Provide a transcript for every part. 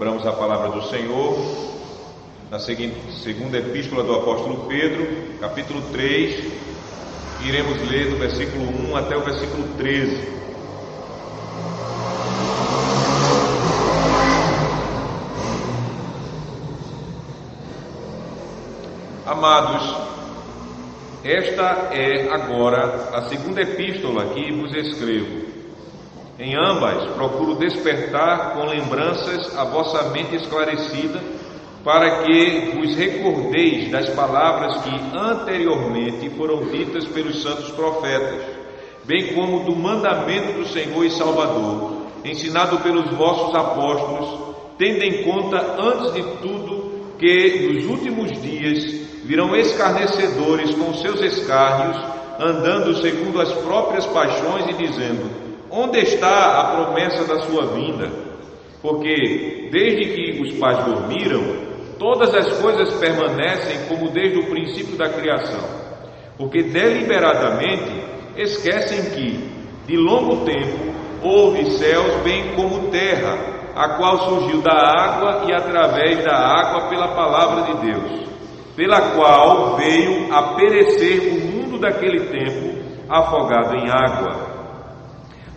Abramos a palavra do Senhor na segunda epístola do apóstolo Pedro, capítulo 3, iremos ler do versículo 1 até o versículo 13. Amados, esta é agora a segunda epístola que vos escrevo. Em ambas procuro despertar com lembranças a vossa mente esclarecida, para que vos recordeis das palavras que anteriormente foram ditas pelos santos profetas, bem como do mandamento do Senhor e Salvador, ensinado pelos vossos apóstolos, tendo em conta, antes de tudo, que nos últimos dias virão escarnecedores com seus escárnios, andando segundo as próprias paixões e dizendo: onde está a promessa da sua vinda? Porque desde que os pais dormiram, todas as coisas permanecem como desde o princípio da criação. Porque deliberadamente esquecem que, de longo tempo, houve céus bem como terra, a qual surgiu da água e através da água pela palavra de Deus, pela qual veio a perecer o mundo daquele tempo, afogado em água.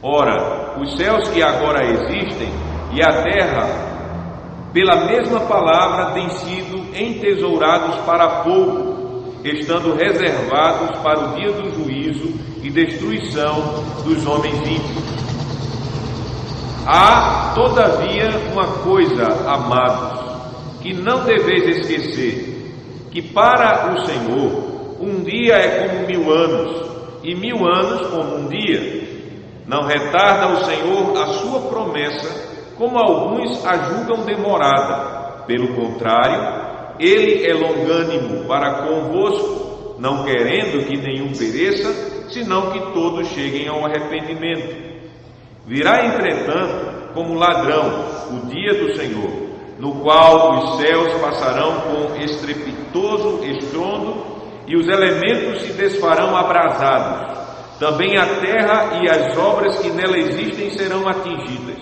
Ora, os céus que agora existem e a terra, pela mesma palavra, têm sido entesourados para fogo, estando reservados para o dia do juízo e destruição dos homens ímpios. Há, todavia, uma coisa, amados, que não deveis esquecer, que para o Senhor um dia é como 1000 anos, e 1000 anos como um dia. Não retarda o Senhor a sua promessa, como alguns a julgam demorada. Pelo contrário, Ele é longânimo para convosco, não querendo que nenhum pereça, senão que todos cheguem ao arrependimento. Virá, entretanto, como ladrão o dia do Senhor, no qual os céus passarão com estrepitoso estrondo e os elementos se desfarão abrasados. Também a terra e as obras que nela existem serão atingidas.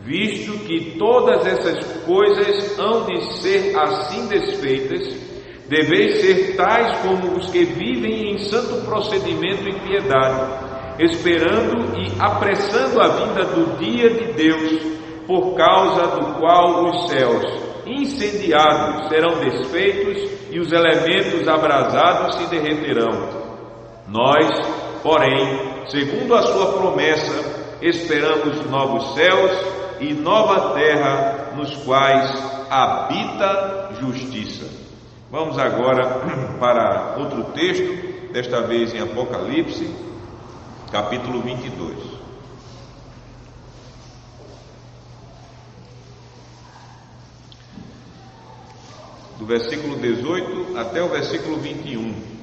Visto que todas essas coisas hão de ser assim desfeitas, deveis ser tais como os que vivem em santo procedimento e piedade, esperando e apressando a vinda do dia de Deus, por causa do qual os céus incendiados serão desfeitos e os elementos abrasados se derreterão. Nós, porém, segundo a sua promessa, esperamos novos céus e nova terra, nos quais habita justiça. Vamos agora para outro texto, desta vez em Apocalipse, capítulo 22. Do versículo 18 até o versículo 21.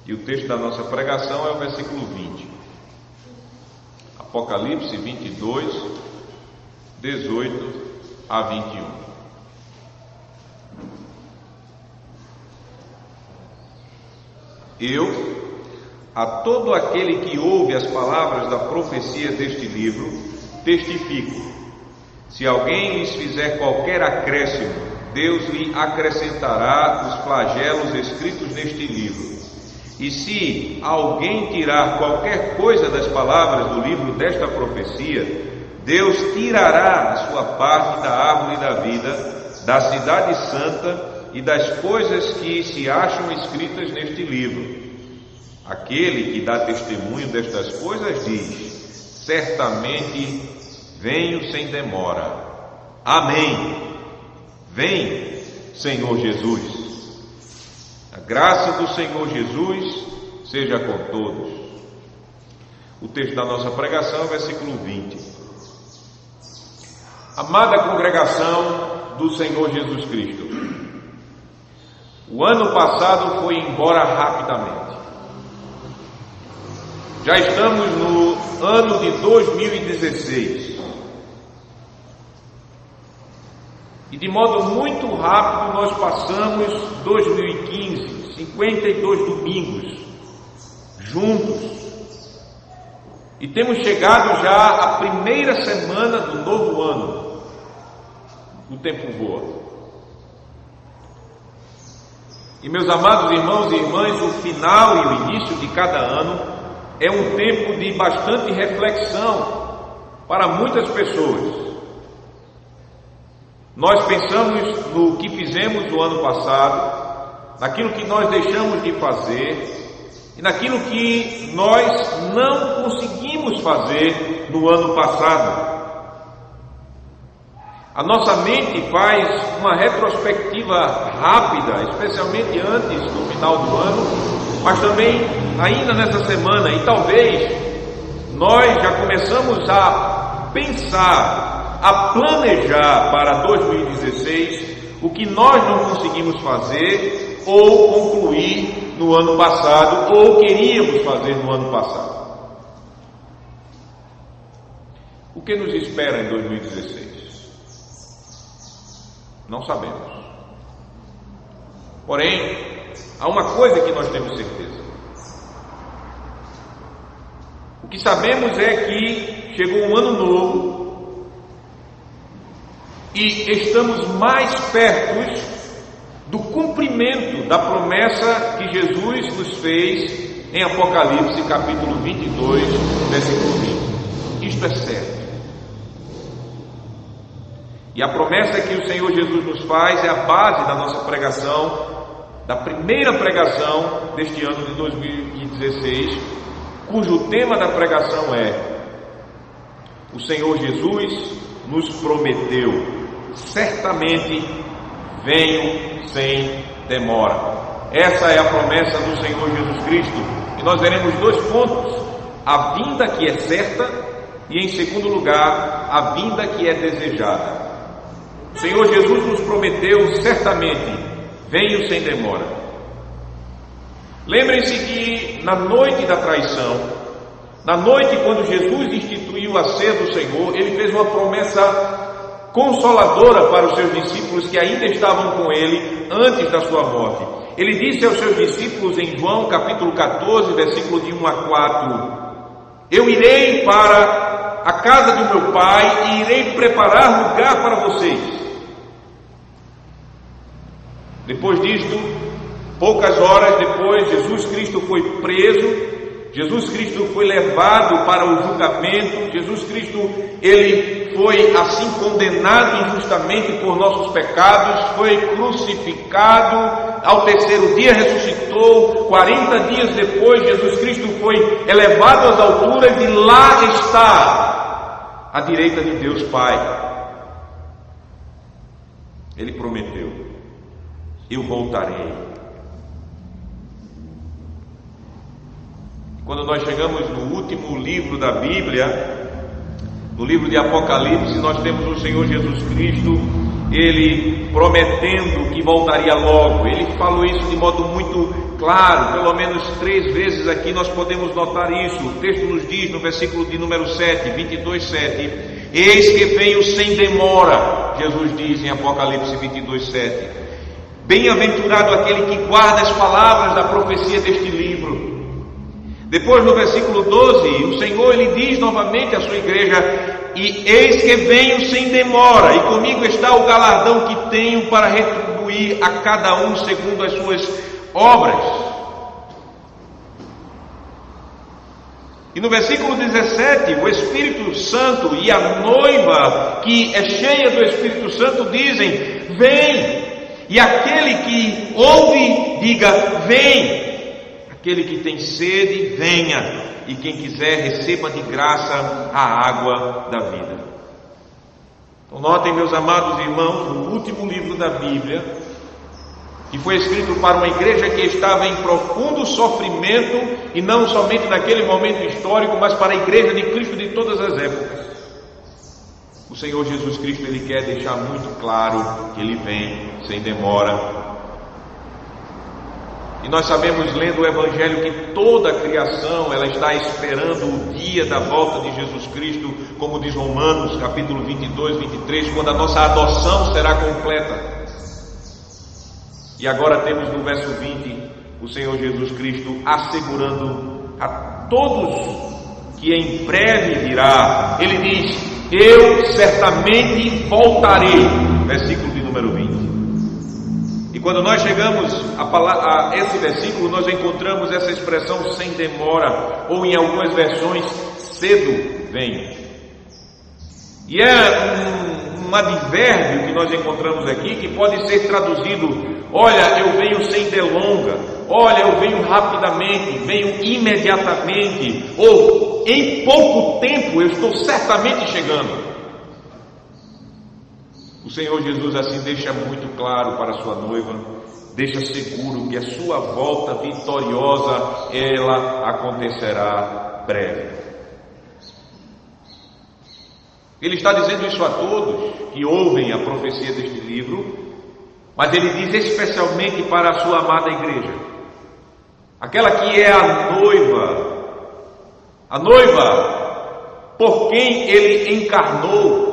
E o texto da nossa pregação é o versículo 20. Apocalipse 22, 18 a 21. Eu, a todo aquele que ouve as palavras da profecia deste livro, testifico: se alguém lhes fizer qualquer acréscimo, Deus lhe acrescentará os flagelos escritos neste livro. E se alguém tirar qualquer coisa das palavras do livro desta profecia, Deus tirará a sua parte da árvore da vida, da cidade santa e das coisas que se acham escritas neste livro. Aquele que dá testemunho destas coisas diz: certamente venho sem demora. Amém. Vem, Senhor Jesus. A graça do Senhor Jesus seja com todos. O texto da nossa pregação é o versículo 20. Amada congregação do Senhor Jesus Cristo, o ano passado foi embora rapidamente. Já estamos no ano de 2016. E de modo muito rápido nós passamos 2015, 52 domingos juntos. E temos chegado já à primeira semana do novo ano. O tempo voa. E meus amados irmãos e irmãs, o final e o início de cada ano é um tempo de bastante reflexão para muitas pessoas. Nós pensamos no que fizemos no ano passado, naquilo que nós deixamos de fazer e naquilo que nós não conseguimos fazer no ano passado. A nossa mente faz uma retrospectiva rápida, especialmente antes do final do ano, mas também ainda nessa semana, e talvez nós já começamos a pensar, a planejar para 2016 o que nós não conseguimos fazer ou concluir no ano passado, ou queríamos fazer no ano passado. O que nos espera em 2016? Não sabemos. Porém, há uma coisa que nós temos certeza. O que sabemos é que chegou um ano novo e estamos mais perto do cumprimento da promessa que Jesus nos fez em Apocalipse capítulo 22, versículo 20. Isto é certo. E a promessa que o Senhor Jesus nos faz é a base da nossa pregação, da primeira pregação deste ano de 2016, cujo tema da pregação é: o Senhor Jesus nos prometeu, certamente venho sem demora. Essa é a promessa do Senhor Jesus Cristo. E nós veremos dois pontos: a vinda que é certa e, em segundo lugar, a vinda que é desejada. O Senhor Jesus nos prometeu, certamente, venho sem demora. Lembrem-se que na noite da traição, na noite quando Jesus instituiu a ceia do Senhor, Ele fez uma promessa consoladora para os seus discípulos que ainda estavam com Ele antes da sua morte. Ele disse aos seus discípulos em João capítulo 14, versículo de 1 a 4: eu irei para a casa do meu Pai e irei preparar lugar para vocês. Depois disto, poucas horas depois, Jesus Cristo foi preso, Jesus Cristo foi levado para o julgamento, Jesus Cristo, Ele foi assim condenado injustamente por nossos pecados, foi crucificado, ao terceiro dia ressuscitou, 40 dias depois Jesus Cristo foi elevado às alturas e lá está, à direita de Deus Pai. Ele prometeu: eu voltarei. Quando nós chegamos no último livro da Bíblia, no livro de Apocalipse, nós temos o Senhor Jesus Cristo, Ele prometendo que voltaria logo. Ele falou isso de modo muito claro, pelo menos 3 vezes aqui nós podemos notar isso. O texto nos diz no versículo de número 7, 22:7, eis que venho sem demora, Jesus diz em Apocalipse 22:7. Bem-aventurado aquele que guarda as palavras da profecia deste livro. Depois no versículo 12, o Senhor Ele diz novamente à sua igreja: e eis que venho sem demora, e comigo está o galardão que tenho para retribuir a cada um segundo as suas obras. E no versículo 17, o Espírito Santo e a noiva que é cheia do Espírito Santo dizem: vem. E aquele que ouve, diga: vem. Aquele que tem sede, venha. E quem quiser, receba de graça a água da vida. Então notem, meus amados irmãos, o último livro da Bíblia, que foi escrito para uma igreja que estava em profundo sofrimento, e não somente naquele momento histórico, mas para a igreja de Cristo de todas as épocas. O Senhor Jesus Cristo, Ele quer deixar muito claro que Ele vem sem demora. E nós sabemos, lendo o Evangelho, que toda a criação ela está esperando o dia da volta de Jesus Cristo, como diz Romanos capítulo 22, 23, quando a nossa adoção será completa. E agora temos no verso 20 o Senhor Jesus Cristo assegurando a todos que em breve virá. Ele diz: eu certamente voltarei. Versículo de número 20. E quando nós chegamos a esse versículo, nós encontramos essa expressão sem demora, ou em algumas versões, cedo venho. E é um advérbio que nós encontramos aqui, que pode ser traduzido: olha, eu venho sem delonga, olha, eu venho rapidamente, venho imediatamente, ou em pouco tempo eu estou certamente chegando. O Senhor Jesus assim deixa muito claro para a sua noiva, deixa seguro que a sua volta vitoriosa, ela acontecerá breve. Ele está dizendo isso a todos que ouvem a profecia deste livro, mas ele diz especialmente para a sua amada igreja, aquela que é a noiva por quem ele encarnou,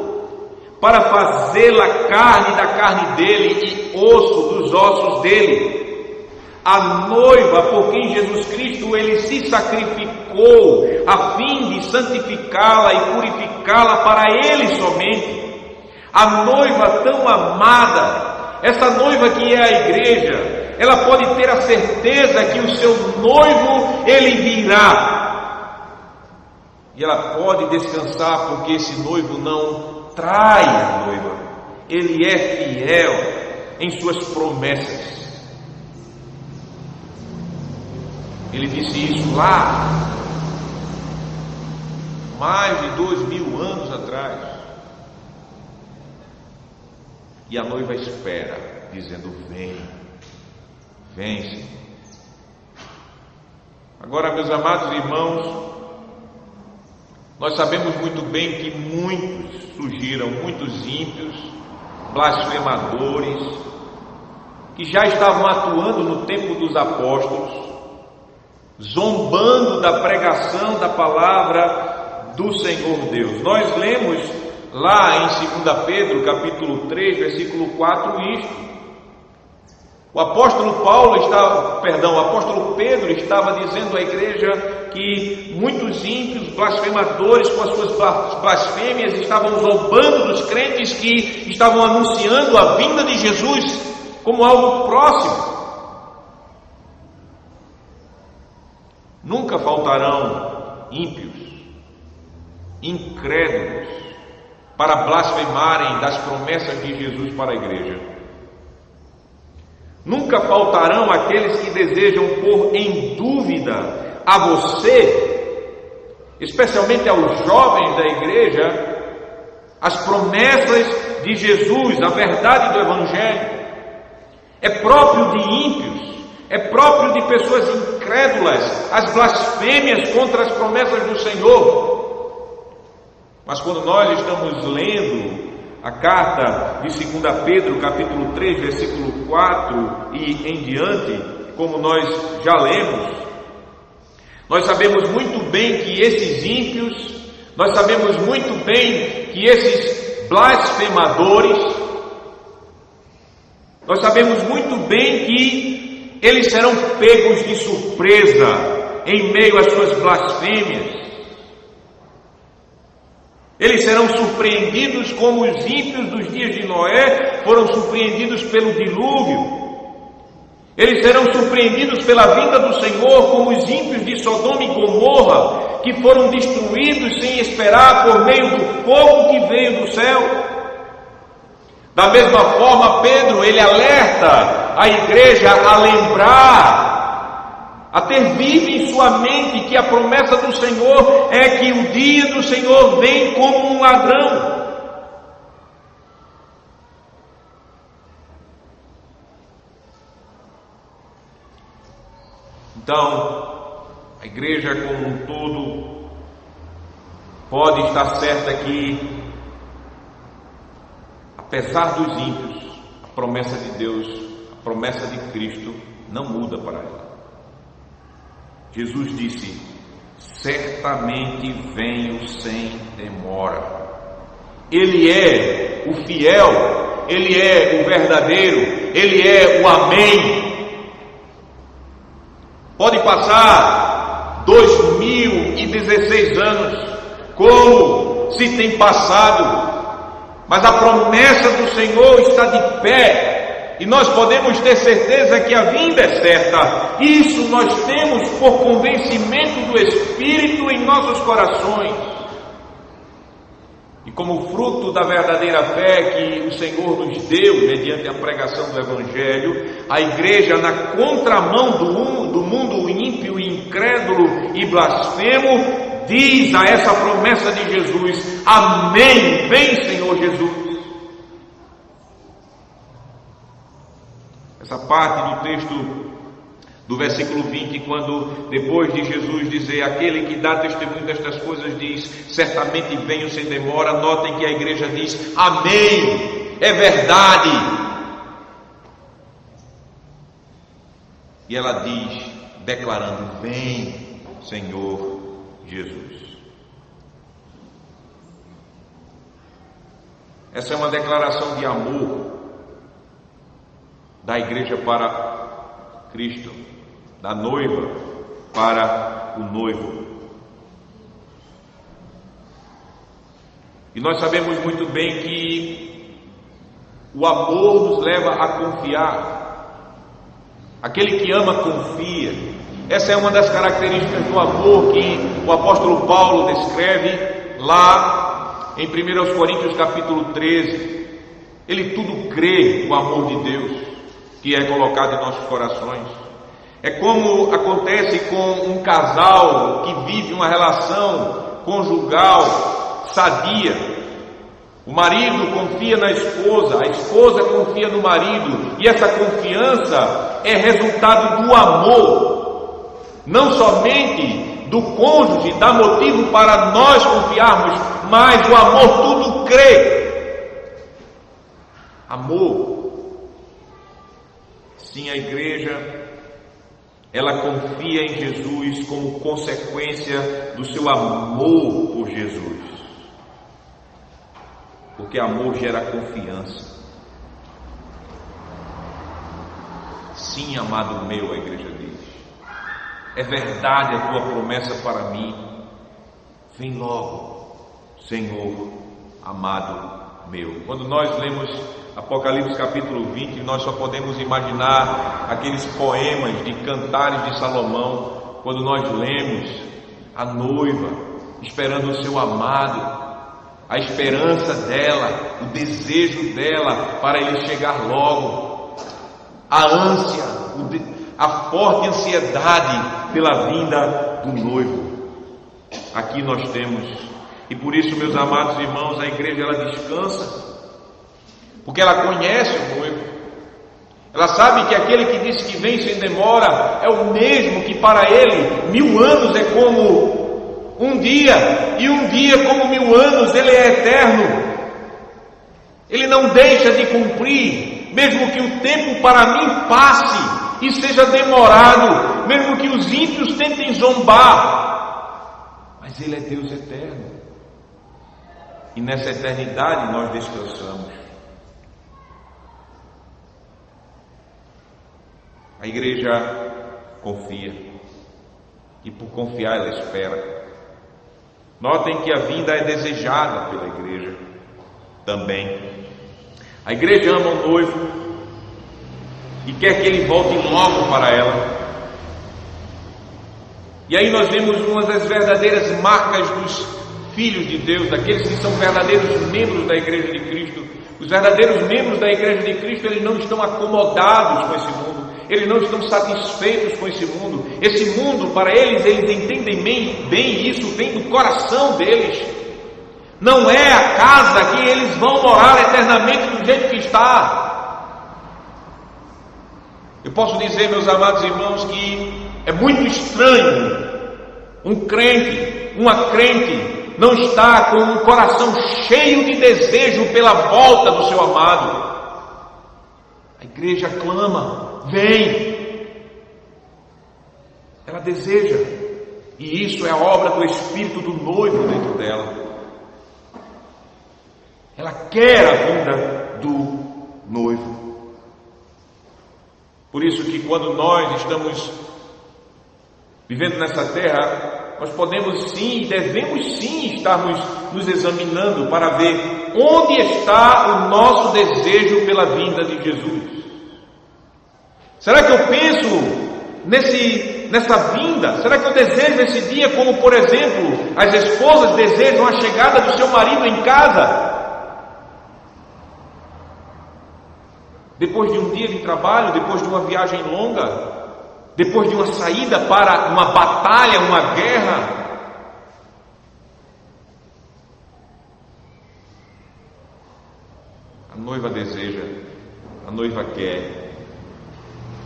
para fazê-la carne da carne dele e osso dos ossos dele. A noiva por quem Jesus Cristo ele se sacrificou a fim de santificá-la e purificá-la para ele somente. A noiva tão amada, essa noiva que é a igreja, ela pode ter a certeza que o seu noivo ele virá. E ela pode descansar porque esse noivo não trai a noiva, ele é fiel em suas promessas. Ele disse isso lá, mais de 2000 anos atrás, e a noiva espera, dizendo: vem, vem. Agora, meus amados irmãos, nós sabemos muito bem que muitos surgiram, muitos ímpios, blasfemadores, que já estavam atuando no tempo dos apóstolos, zombando da pregação da palavra do Senhor Deus. Nós lemos lá em 2 Pedro, capítulo 3, versículo 4, isto. O apóstolo Pedro estava dizendo à igreja que muitos ímpios, blasfemadores, com as suas blasfêmias, estavam zombando dos crentes que estavam anunciando a vinda de Jesus como algo próximo. Nunca faltarão ímpios, incrédulos, para blasfemarem das promessas de Jesus para a igreja. Nunca faltarão aqueles que desejam pôr em dúvida a você, especialmente aos jovens da igreja, as promessas de Jesus, a verdade do Evangelho. É próprio de ímpios, é próprio de pessoas incrédulas, as blasfêmias contra as promessas do Senhor. Mas quando nós estamos lendo a carta de 2 Pedro, capítulo 3, versículo 4 e em diante, como nós já lemos, nós sabemos muito bem que esses ímpios, nós sabemos muito bem que esses blasfemadores, nós sabemos muito bem que eles serão pegos de surpresa em meio às suas blasfêmias. Eles serão surpreendidos como os ímpios dos dias de Noé foram surpreendidos pelo dilúvio. Eles serão surpreendidos pela vinda do Senhor como os ímpios de Sodoma e Gomorra, que foram destruídos sem esperar por meio do fogo que veio do céu. Da mesma forma, Pedro, ele alerta a igreja a lembrar, a ter vivo em sua mente que a promessa do Senhor é que o dia do Senhor vem como um ladrão. Então, a igreja como um todo pode estar certa que, apesar dos ímpios, a promessa de Deus, a promessa de Cristo não muda para ela. Jesus disse: certamente venho sem demora. Ele é o fiel, Ele é o verdadeiro, Ele é o amém. Pode passar 2000 e 16 anos, como se tem passado, mas a promessa do Senhor está de pé, e nós podemos ter certeza que a vinda é certa. Isso nós temos por convencimento do Espírito em nossos corações. E como fruto da verdadeira fé que o Senhor nos deu, mediante a pregação do Evangelho, a igreja, na contramão do mundo ímpio, incrédulo e blasfemo, diz a essa promessa de Jesus: amém, vem Senhor Jesus. Essa parte do texto do versículo 20, quando depois de Jesus dizer: aquele que dá testemunho destas coisas diz, certamente venho sem demora, notem que a igreja diz: amém, é verdade. E ela diz, declarando: vem Senhor Jesus. Essa é uma declaração de amor da igreja para Cristo, da noiva para o noivo. E nós sabemos muito bem que o amor nos leva a confiar. Aquele que ama confia. Essa é uma das características do amor que o apóstolo Paulo descreve lá em 1 Coríntios capítulo 13. Ele tudo crê no amor de Deus que é colocado em nossos corações. É como acontece com um casal que vive uma relação conjugal sadia. O marido confia na esposa, a esposa confia no marido, e essa confiança é resultado do amor, não somente do cônjuge, dá motivo para nós confiarmos, mas o amor tudo crê. Amor. Sim, a igreja, ela confia em Jesus como consequência do seu amor por Jesus. Porque amor gera confiança. Sim, amado meu, a igreja diz, é verdade a tua promessa para mim. Vem logo, Senhor amado meu. Quando nós lemos Apocalipse capítulo 20, nós só podemos imaginar aqueles poemas de Cantares de Salomão, quando nós lemos a noiva esperando o seu amado, a esperança dela, o desejo dela para ele chegar logo, a ânsia, a forte ansiedade pela vinda do noivo. Aqui nós temos, e por isso, meus amados irmãos, a igreja ela descansa, porque ela conhece o noivo. Ela sabe que aquele que disse que vem sem demora é o mesmo que para ele 1000 anos é como um dia, e um dia como 1000 anos. Ele é eterno, ele não deixa de cumprir, mesmo que o tempo para mim passe e seja demorado, mesmo que os ímpios tentem zombar, mas ele é Deus eterno, e nessa eternidade nós descansamos. A igreja confia, e por confiar ela espera. Notem que a vinda é desejada pela igreja também. A igreja ama o noivo e quer que ele volte logo para ela. E aí nós vemos uma das verdadeiras marcas dos filhos de Deus, daqueles que são verdadeiros membros da igreja de Cristo. Os verdadeiros membros da igreja de Cristo, eles não estão acomodados com esse mundo. Eles não estão satisfeitos com esse mundo. Esse mundo, para eles entendem bem isso, vem do coração deles. Não é a casa que eles vão morar eternamente do jeito que está. Eu posso dizer, meus amados irmãos, que é muito estranho um crente, uma crente, não estar com um coração cheio de desejo pela volta do seu amado. A igreja clama: vem. Ela deseja, e isso é a obra do Espírito do noivo dentro dela. Ela quer a vinda do noivo. Por isso que quando nós estamos vivendo nessa terra, nós podemos sim e devemos sim estarmos nos examinando para ver onde está o nosso desejo pela vinda de Jesus. Será que eu penso nessa vinda? Será que eu desejo esse dia como, por exemplo, as esposas desejam a chegada do seu marido em casa? Depois de um dia de trabalho, depois de uma viagem longa, depois de uma saída para uma batalha, uma guerra. A noiva deseja, a noiva quer.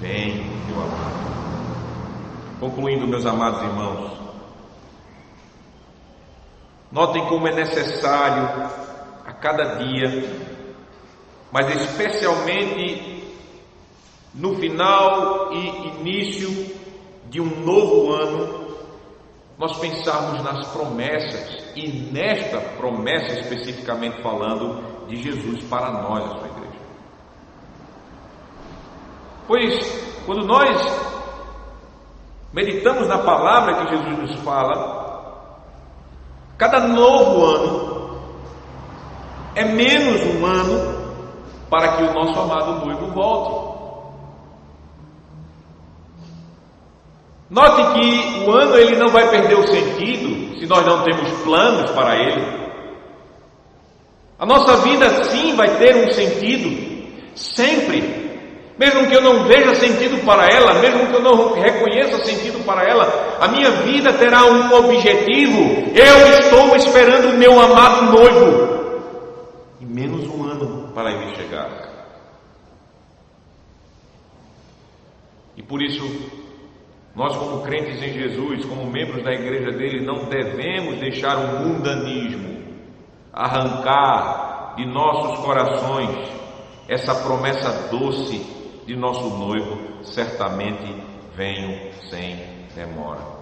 Vem, meu amado. Concluindo, meus amados irmãos, notem como é necessário a cada dia, mas especialmente no final e início de um novo ano, nós pensarmos nas promessas, e nesta promessa especificamente falando de Jesus para nós, a sua igreja. Pois quando nós meditamos na palavra que Jesus nos fala, cada novo ano é menos um ano para que o nosso amado noivo volte. Note que o ano ele não vai perder o sentido se nós não temos planos para ele. A nossa vida sim vai ter um sentido, sempre. Mesmo que eu não veja sentido para ela, mesmo que eu não reconheça sentido para ela, a minha vida terá um objetivo. Eu estou esperando o meu amado noivo. E menos um ano para ele chegar. E por isso, nós como crentes em Jesus, como membros da igreja dele, não devemos deixar o mundanismo arrancar de nossos corações essa promessa doce de nosso noivo: certamente venho sem demora.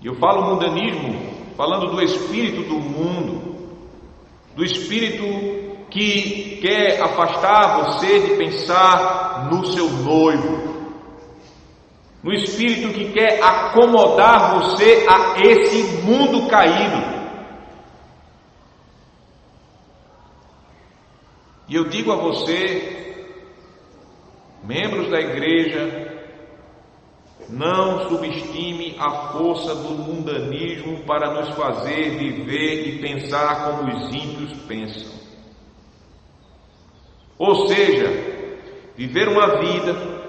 E eu falo mundanismo falando do espírito do mundo, do espírito que quer afastar você de pensar no seu noivo, no espírito que quer acomodar você a esse mundo caído. E eu digo a você, membros da igreja, não subestime a força do mundanismo para nos fazer viver e pensar como os ímpios pensam. Ou seja, viver uma vida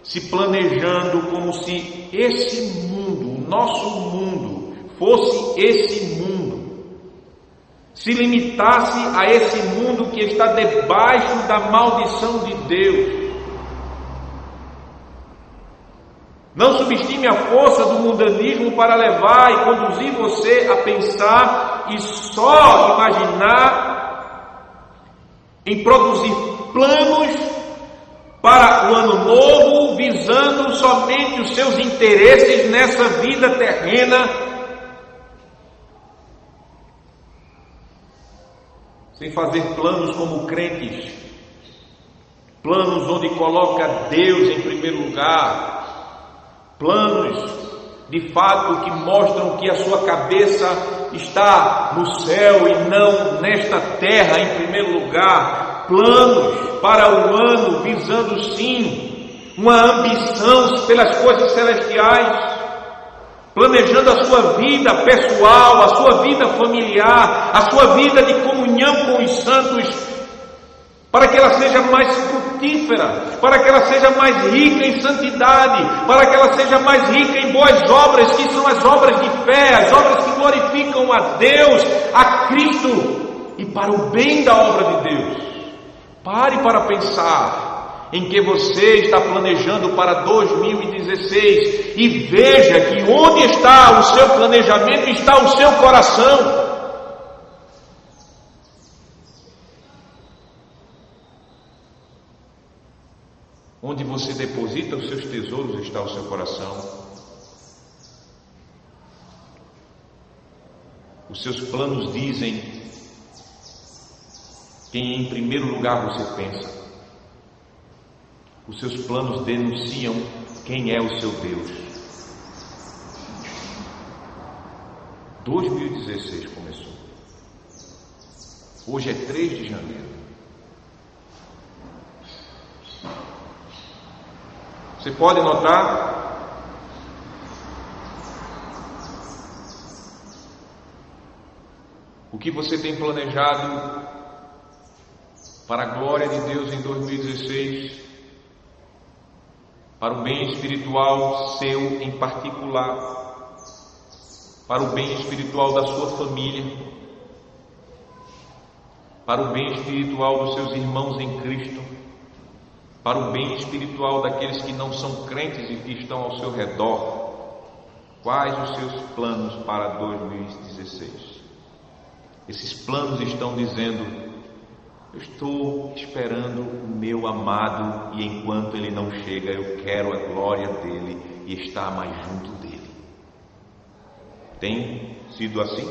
se planejando como se esse mundo, o nosso mundo, fosse esse mundo, se limitasse a esse mundo que está debaixo da maldição de Deus. Não subestime a força do mundanismo para levar e conduzir você a pensar e só imaginar em produzir planos para o ano novo, visando somente os seus interesses nessa vida terrena, sem fazer planos como crentes, planos onde coloca Deus em primeiro lugar, planos de fato que mostram que a sua cabeça está no céu e não nesta terra em primeiro lugar, planos para o ano visando sim uma ambição pelas coisas celestiais, planejando a sua vida pessoal, a sua vida familiar, a sua vida de comunhão com os santos, para que ela seja mais frutífera, para que ela seja mais rica em santidade, para que ela seja mais rica em boas obras, que são as obras de fé, as obras que glorificam a Deus, a Cristo, e para o bem da obra de Deus. Pare para pensar em que você está planejando para 2016 e veja que onde está o seu planejamento está o seu coração. Onde você deposita os seus tesouros está o seu coração. Os seus planos dizem quem em primeiro lugar você pensa. Os seus planos denunciam quem é o seu Deus. 2016 começou. Hoje é 3 de janeiro. Você pode notar o que você tem planejado para a glória de Deus em 2016, para o bem espiritual seu em particular, para o bem espiritual da sua família, para o bem espiritual dos seus irmãos em Cristo, para o bem espiritual daqueles que não são crentes e que estão ao seu redor. Quais os seus planos para 2016? Esses planos estão dizendo: eu estou esperando o meu amado e enquanto ele não chega, eu quero a glória dele e estar mais junto dele. Tem sido assim?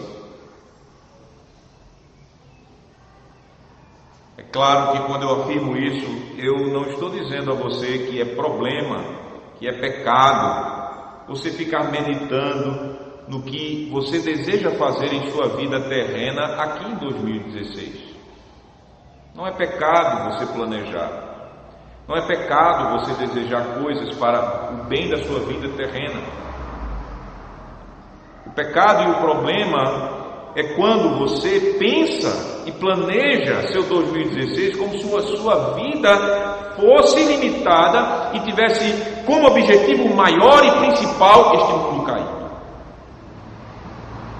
É claro que quando eu afirmo isso, eu não estou dizendo a você que é problema, que é pecado, você ficar meditando no que você deseja fazer em sua vida terrena aqui em 2016. Não é pecado você planejar, não é pecado você desejar coisas para o bem da sua vida terrena. O pecado e o problema é quando você pensa e planeja seu 2016 como se a sua vida fosse limitada e tivesse como objetivo maior e principal este mundo caído.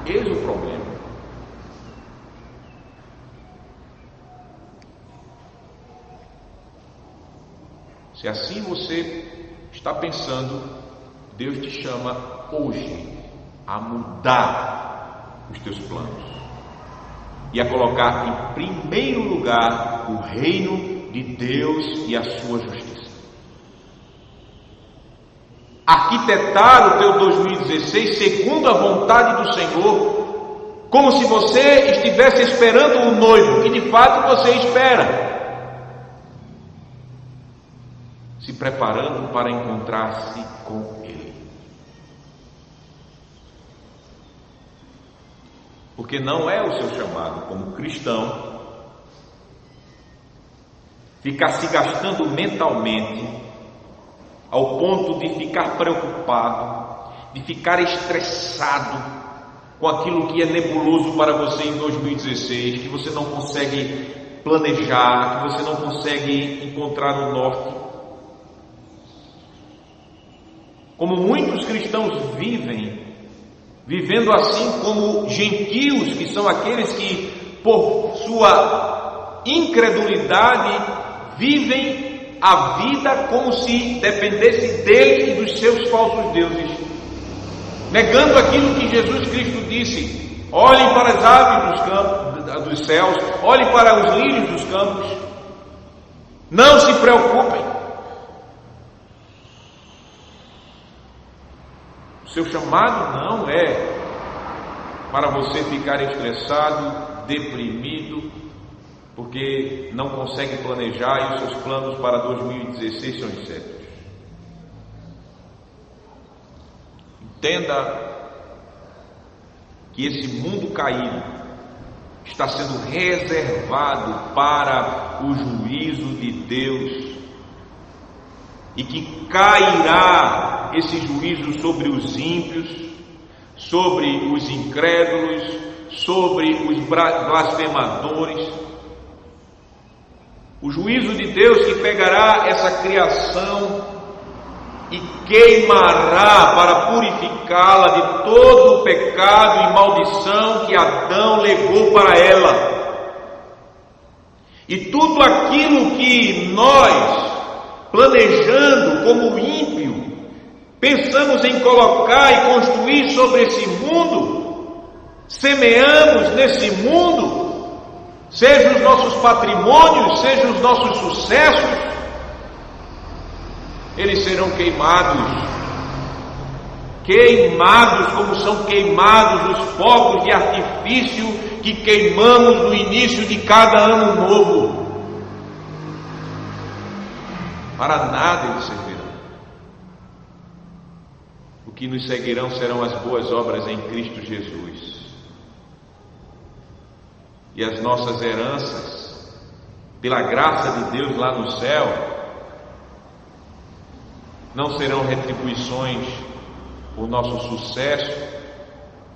Eis o problema. Se assim você está pensando, Deus te chama hoje a mudar os teus planos e a colocar em primeiro lugar o reino de Deus e a sua justiça. Arquitetar o teu 2016 segundo a vontade do Senhor, como se você estivesse esperando o noivo, que de fato você espera, se preparando para encontrar-se com Ele. Porque não é o seu chamado como cristão ficar se gastando mentalmente ao ponto de ficar preocupado, de ficar estressado com aquilo que é nebuloso para você em 2016, que você não consegue planejar, que você não consegue encontrar o norte. Como muitos cristãos vivendo assim como gentios, que são aqueles que por sua incredulidade vivem a vida como se dependesse dele e dos seus falsos deuses, negando aquilo que Jesus Cristo disse: olhem para as aves dos campos, dos céus, olhem para os lírios dos campos, não se preocupem. Seu chamado não é para você ficar estressado, deprimido, porque não consegue planejar e os seus planos para 2016 são incertos. Entenda que esse mundo caído está sendo reservado para o juízo de Deus e que cairá esse juízo sobre os ímpios, sobre os incrédulos, sobre os blasfemadores. O juízo de Deus que pegará essa criação e queimará para purificá-la de todo o pecado e maldição que Adão legou para ela. E tudo aquilo que nós, planejando como ímpio, pensamos em colocar e construir sobre esse mundo, semeamos nesse mundo, sejam os nossos patrimônios, sejam os nossos sucessos, eles serão queimados como são queimados os fogos de artifício que queimamos no início de cada ano novo. Para nada eles servirão. O que nos seguirão serão as boas obras em Cristo Jesus. e as nossas heranças, pela graça de Deus lá no céu, não serão retribuições por nosso sucesso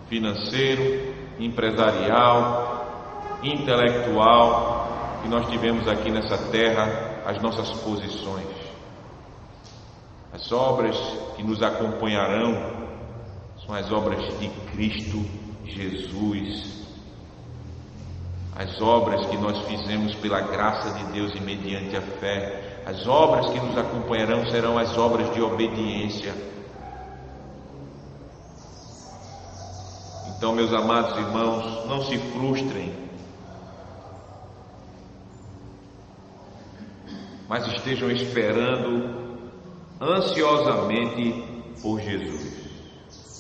financeiro, empresarial, intelectual que nós tivemos aqui nessa terra, as nossas posições. As obras que nos acompanharão são as obras de Cristo Jesus. As obras que nós fizemos pela graça de Deus e mediante a fé. As obras que nos acompanharão serão as obras de obediência. Então, meus amados irmãos, não se frustrem, mas estejam esperando ansiosamente por Jesus.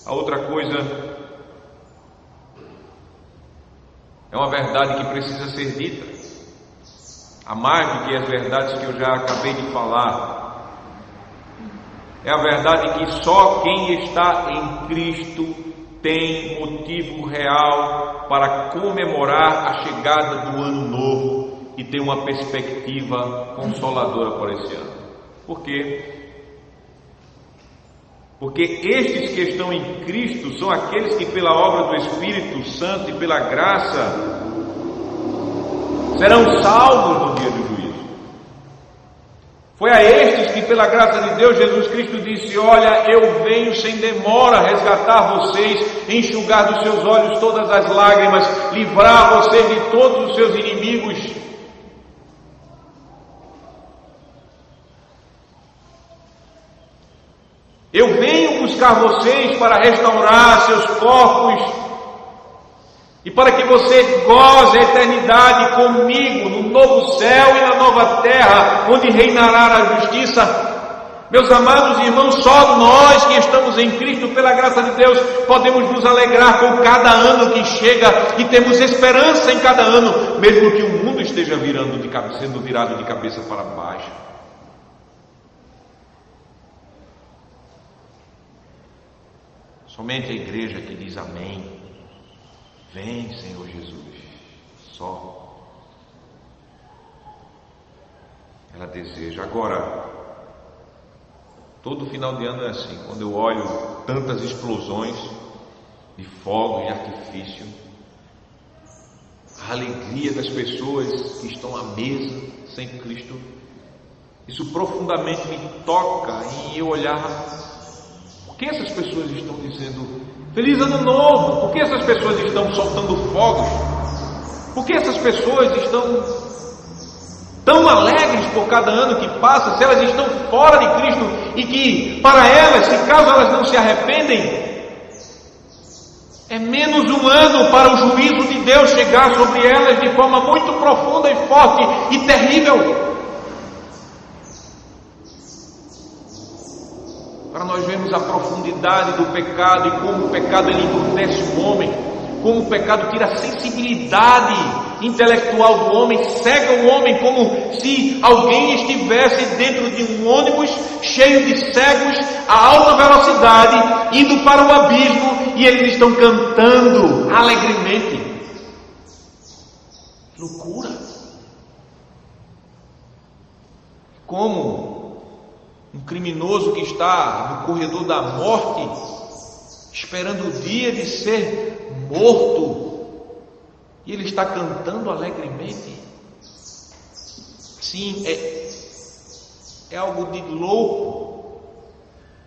A outra coisa é uma verdade que precisa ser dita, a mais do que as verdades que eu já acabei de falar. É a verdade que só quem está em Cristo tem motivo real para comemorar a chegada do ano novo e ter uma perspectiva consoladora para esse ano. Por quê? Porque estes que estão em Cristo são aqueles que pela obra do Espírito Santo e pela graça serão salvos no dia do juízo. Foi a estes que pela graça de Deus Jesus Cristo disse: olha, eu venho sem demora resgatar vocês, enxugar dos seus olhos todas as lágrimas, livrar vocês de todos os seus inimigos. Eu venho buscar vocês para restaurar seus corpos e para que você goze a eternidade comigo no novo céu e na nova terra, onde reinará a justiça. Meus amados irmãos, só nós que estamos em Cristo, pela graça de Deus, podemos nos alegrar com cada ano que chega e temos esperança em cada ano, mesmo que o mundo esteja sendo virado de cabeça para baixo. Somente a igreja que diz amém. Vem, Senhor Jesus. Só ela deseja. Agora, todo final de ano é assim. Quando eu olho tantas explosões de fogos de artifício, a alegria das pessoas que estão à mesa sem Cristo, isso profundamente me toca em eu olhar. Por que essas pessoas estão dizendo Feliz Ano Novo? Por que essas pessoas estão soltando fogos? Por que essas pessoas estão tão alegres por cada ano que passa, se elas estão fora de Cristo e que para elas, se caso elas não se arrependem, é menos um ano para o juízo de Deus chegar sobre elas de forma muito profunda e forte e terrível. Para nós vermos a profundidade do pecado e como o pecado ele endurece o homem, como o pecado tira a sensibilidade intelectual do homem, cega o homem, como se alguém estivesse dentro de um ônibus cheio de cegos a alta velocidade, indo para o abismo, e eles estão cantando alegremente. Loucura! Como um criminoso que está no corredor da morte, esperando o dia de ser morto, e ele está cantando alegremente. Sim, é algo de louco.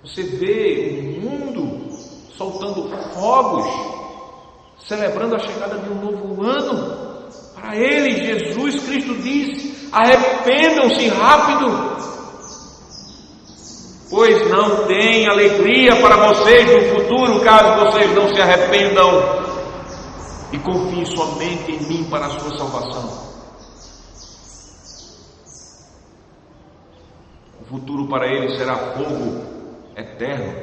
Você vê o mundo soltando fogos, celebrando a chegada de um novo ano. Para ele, Jesus Cristo diz: arrependam-se rápido, pois não tem alegria para vocês no futuro, caso vocês não se arrependam e confiem somente em mim para a sua salvação. O futuro para eles será fogo eterno.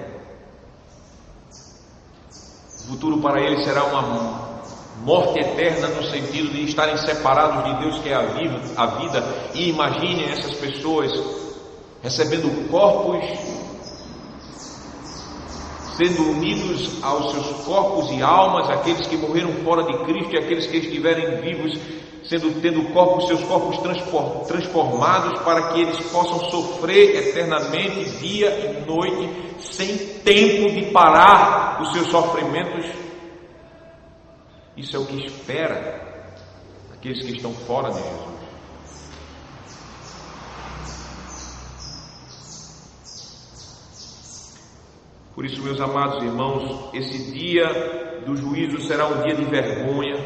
O futuro para eles será uma morte eterna, no sentido de estarem separados de Deus, que é a vida. E imaginem essas pessoas recebendo corpos sendo unidos aos seus corpos e almas, aqueles que morreram fora de Cristo e aqueles que estiverem vivos, tendo seus corpos transformados, para que eles possam sofrer eternamente, dia e noite, sem tempo de parar os seus sofrimentos. Isso é o que espera aqueles que estão fora de Jesus. Por isso, meus amados irmãos, esse dia do juízo será um dia de vergonha,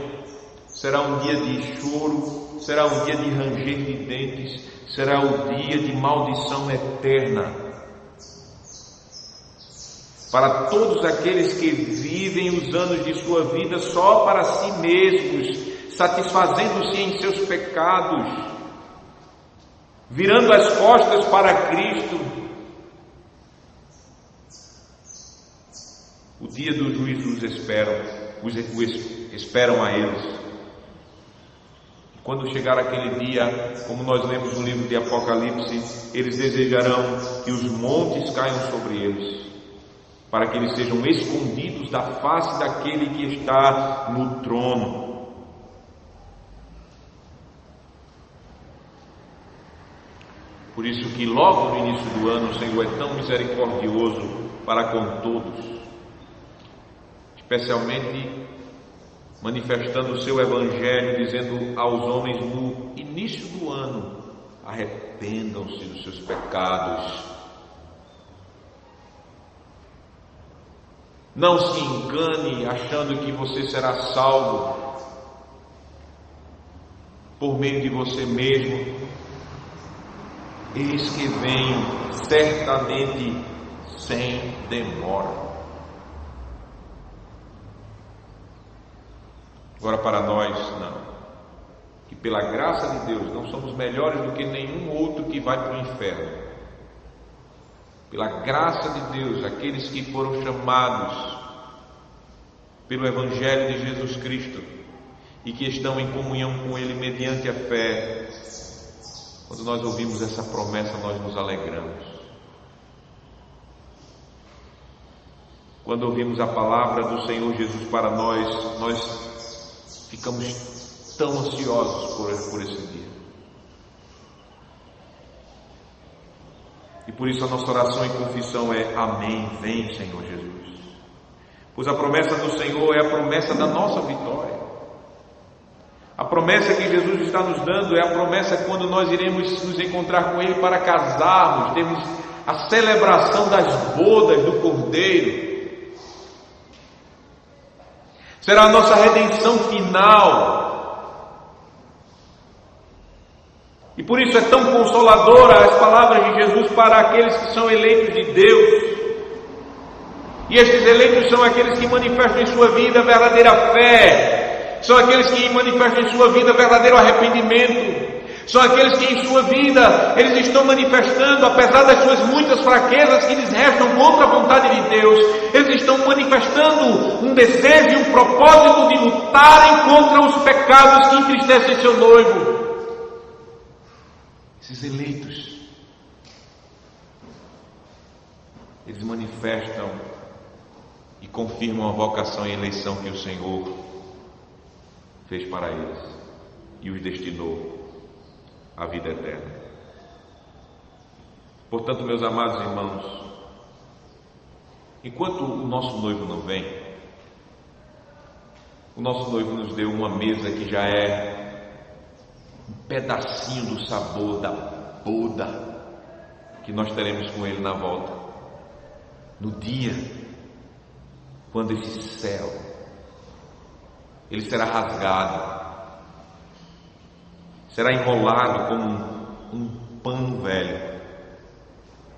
será um dia de choro, será um dia de ranger de dentes, será o dia de maldição eterna. Para todos aqueles que vivem os anos de sua vida só para si mesmos, satisfazendo-se em seus pecados, virando as costas para Cristo, o dia do juízo os esperam a eles. Quando chegar aquele dia, como nós lemos no livro de Apocalipse, eles desejarão que os montes caiam sobre eles, para que eles sejam escondidos da face daquele que está no trono. Por isso que logo no início do ano o Senhor é tão misericordioso para com todos, especialmente manifestando o seu evangelho, dizendo aos homens no início do ano: arrependam-se dos seus pecados, não se engane achando que você será salvo por meio de você mesmo. Eis que venho certamente sem demora. Agora, para nós, não, que pela graça de Deus não somos melhores do que nenhum outro que vai para o inferno. Pela graça de Deus, aqueles que foram chamados pelo Evangelho de Jesus Cristo e que estão em comunhão com Ele mediante a fé, quando nós ouvimos essa promessa, nós nos alegramos. Quando ouvimos a palavra do Senhor Jesus para nós ficamos tão ansiosos por esse dia. E por isso a nossa oração e confissão é: amém, vem Senhor Jesus. Pois a promessa do Senhor é a promessa da nossa vitória. A promessa que Jesus está nos dando é a promessa quando nós iremos nos encontrar com Ele para casarmos, termos a celebração das bodas do Cordeiro. Será a nossa redenção final. E por isso é tão consoladora as palavras de Jesus para aqueles que são eleitos de Deus. E estes eleitos são aqueles que manifestam em sua vida a verdadeira fé, são aqueles que manifestam em sua vida verdadeiro arrependimento, são aqueles que em sua vida eles estão manifestando, apesar das suas muitas fraquezas que lhes restam contra a vontade de Deus, eles estão manifestando um desejo e um propósito de lutarem contra os pecados que entristecem seu noivo. Esses eleitos, eles manifestam e confirmam a vocação e eleição que o Senhor fez para eles e os destinou à vida eterna. Portanto, meus amados irmãos, enquanto o nosso noivo não vem, o nosso noivo nos deu uma mesa que já é um pedacinho do sabor da boda que nós teremos com Ele na volta, no dia quando esse céu ele será rasgado, será enrolado como um pano velho.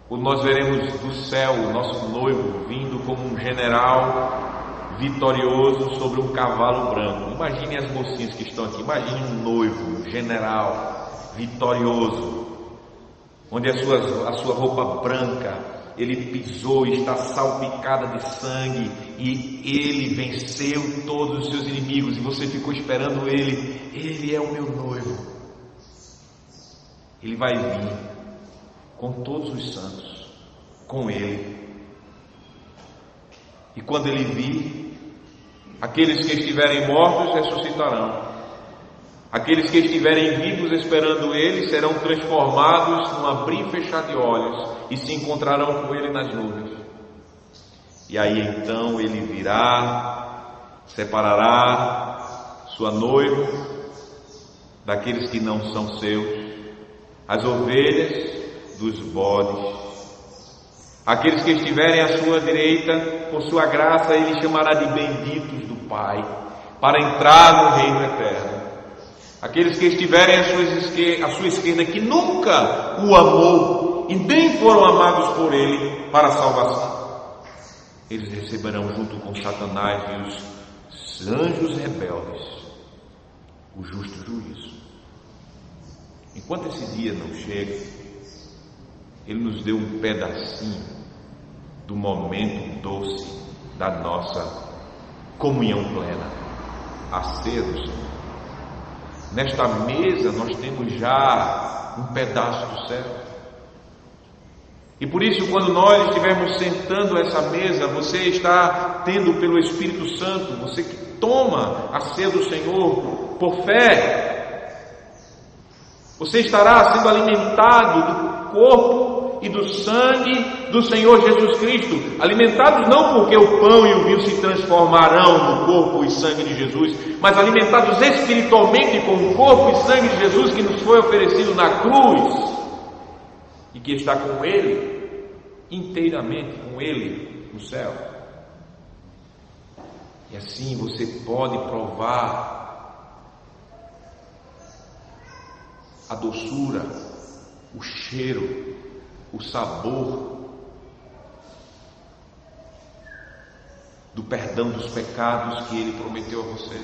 Quando nós veremos do céu o nosso noivo vindo como um general vitorioso sobre um cavalo branco. Imagine as mocinhas que estão aqui, imagine um noivo, um general vitorioso, onde a sua roupa branca, ele pisou e está salpicada de sangue, e ele venceu todos os seus inimigos, e você ficou esperando ele é o meu noivo. Ele vai vir com todos os santos, com ele. E quando ele vir, aqueles que estiverem mortos ressuscitarão. Aqueles que estiverem vivos esperando ele serão transformados num abrir e fechar de olhos e se encontrarão com ele nas nuvens. E aí então ele virá, separará sua noiva daqueles que não são seus, as ovelhas dos bodes. Aqueles que estiverem à sua direita, por sua graça ele chamará de benditos do Pai, para entrar no reino eterno. Aqueles que estiverem à sua esquerda, que nunca o amou e nem foram amados por ele para a salvação, eles receberão junto com Satanás e os anjos rebeldes o justo juízo. Enquanto esse dia não chega, ele nos deu um pedacinho do momento doce da nossa comunhão plena, a ceia do Senhor. Nesta mesa nós temos já um pedaço do céu. E por isso, quando nós estivermos sentando a essa mesa, você está tendo pelo Espírito Santo, você que toma a ceia do Senhor por fé, você estará sendo alimentado do corpo e do sangue do Senhor Jesus Cristo. Alimentados não porque o pão e o vinho se transformarão no corpo e sangue de Jesus, mas alimentados espiritualmente com o corpo e sangue de Jesus que nos foi oferecido na cruz e que está com Ele, inteiramente com Ele no céu. E assim você pode provar a doçura, o cheiro, o sabor do perdão dos pecados que Ele prometeu a você.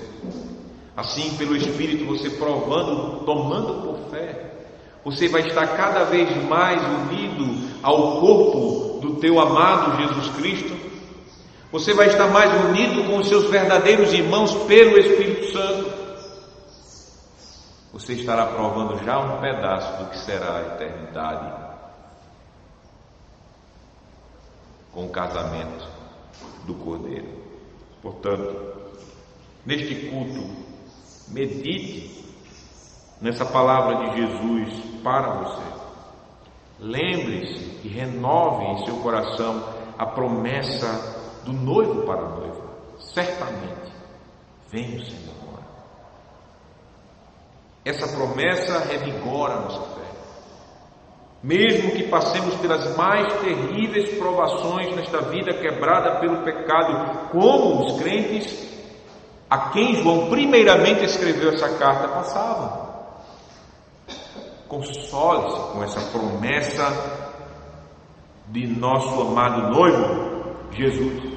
Assim, pelo Espírito, você provando, tomando por fé, você vai estar cada vez mais unido ao corpo do teu amado Jesus Cristo. Você vai estar mais unido com os seus verdadeiros irmãos pelo Espírito Santo. Você estará provando já um pedaço do que será a eternidade com o casamento do Cordeiro. Portanto, neste culto, medite nessa palavra de Jesus para você. Lembre-se e renove em seu coração a promessa do noivo para a noiva. Certamente vem o Senhor. Essa promessa revigora a nossa fé. Mesmo que passemos pelas mais terríveis provações nesta vida quebrada pelo pecado, como os crentes a quem João primeiramente escreveu essa carta passavam. Console-se com essa promessa de nosso amado noivo, Jesus.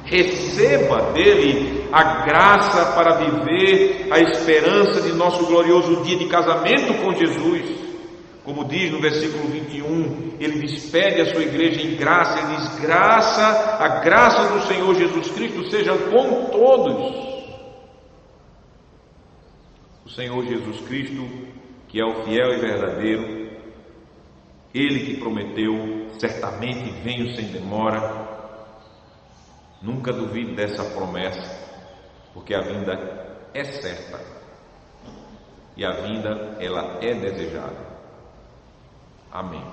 Receba dele a graça para viver a esperança de nosso glorioso dia de casamento com Jesus. Como diz no versículo 21, ele despede a sua igreja em graça, ele diz: a graça do Senhor Jesus Cristo seja com todos. O Senhor Jesus Cristo, que é o fiel e verdadeiro, ele que prometeu, certamente venho sem demora. Nunca duvide dessa promessa, porque a vinda é certa e a vinda ela é desejada. Amém.